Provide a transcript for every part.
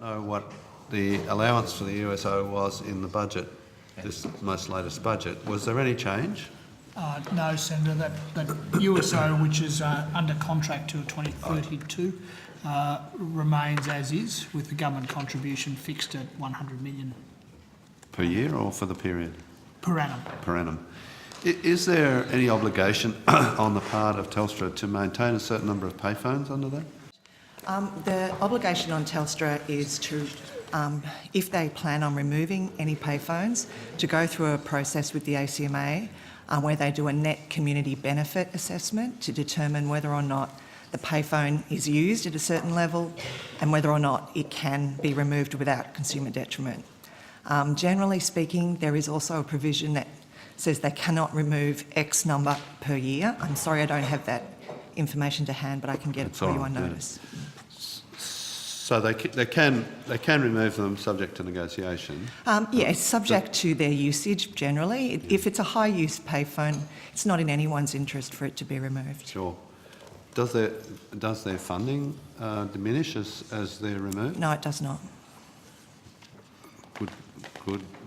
don't know what the allowance for the USO was in the budget, this most latest budget. Was there any change? No, Senator. That USO, which is under contract till 2032, remains as is, with the government contribution fixed at $100 million. Per year or for the period? Per annum. Per annum. Is there any obligation on the part of Telstra to maintain a certain number of payphones under that? The obligation on Telstra is to, if they plan on removing any payphones, to go through a process with the ACMA where they do a net community benefit assessment to determine whether or not the payphone is used at a certain level and whether or not it can be removed without consumer detriment. Generally speaking, there is also a provision that says they cannot remove X number per year. I'm sorry I don't have that information to hand, but I can get it for you on notice. So they can remove them subject to negotiation? Yes, subject to their usage generally. If it's a high-use payphone, it's not in anyone's interest for it to be removed. Sure. Does their funding diminish as they're removed? No, it does not.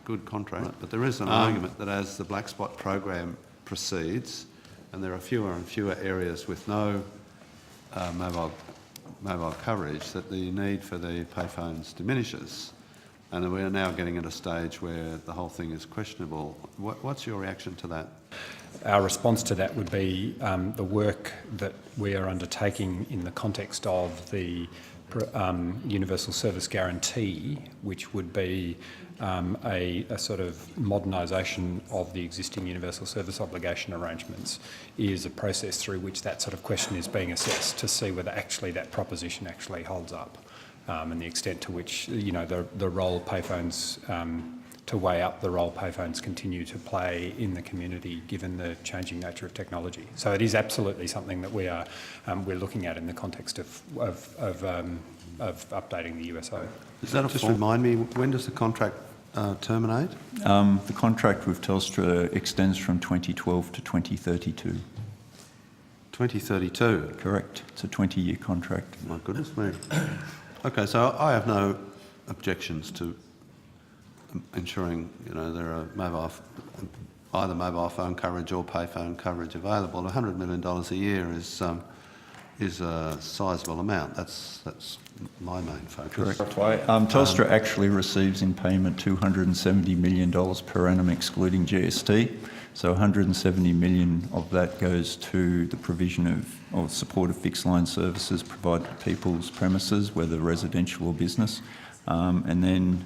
Good contract. Right. But there is an argument that as the black spot program proceeds, and there are fewer and fewer areas with no mobile coverage, that the need for the payphones diminishes, and we are now getting at a stage where the whole thing is questionable. What's your reaction to that? Our response to that would be the work that we are undertaking in the context of the Universal Service Guarantee, which would be a sort of modernisation of the existing universal service obligation arrangements, is a process through which that sort of question is being assessed to see whether actually that proposition actually holds up, and the extent to which, you know, the role payphones, to weigh up the role payphones continue to play in the community given the changing nature of technology. So it is absolutely something that we are we're looking at in the context of updating the USO. Does that just remind me, when does the contract terminate? The contract with Telstra extends from 2012 to 2032. 2032? Correct. It's a 20-year contract. My goodness me. Okay, so I have no objections to ensuring, you know, there are either mobile phone coverage or payphone coverage available. $100 million a year is a sizable amount. That's my main focus. Correct. Telstra actually receives in payment $270 million per annum excluding GST. So $170 million of that goes to the provision of supportive fixed line services provided to people's premises, whether residential or business. And then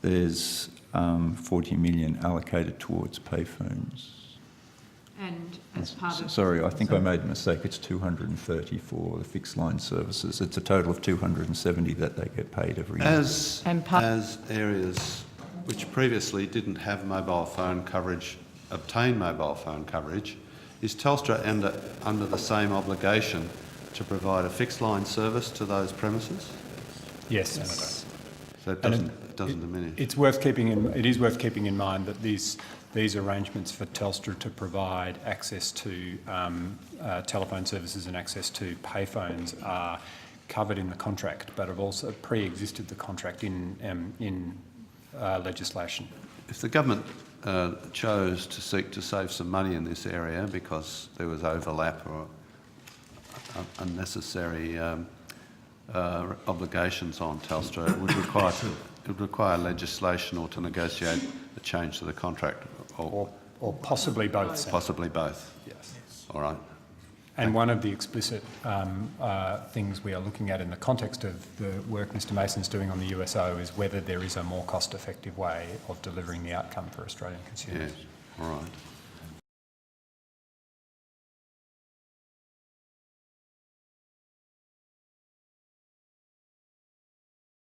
there's $40 million allocated towards payphones. And as part of... Sorry, I think I made a mistake. It's 230 for the fixed line services. It's a total of 270 that they get paid every year. As areas which previously didn't have mobile phone coverage obtain mobile phone coverage, is Telstra under the same obligation to provide a fixed line service to those premises? Yes, Senator. So it doesn't diminish. It is worth keeping in mind that these arrangements for Telstra to provide access to telephone services and access to payphones are covered in the contract, but have also pre-existed the contract in legislation. If the government chose to seek to save some money in this area because there was overlap or unnecessary obligations on Telstra, it would require legislation or to negotiate a change to the contract, or possibly both. Possibly both. Yes. All right. And one of the explicit things we are looking at in the context of the work Mr Mason's doing on the USO is whether there is a more cost-effective way of delivering the outcome for Australian consumers. Yes. All right.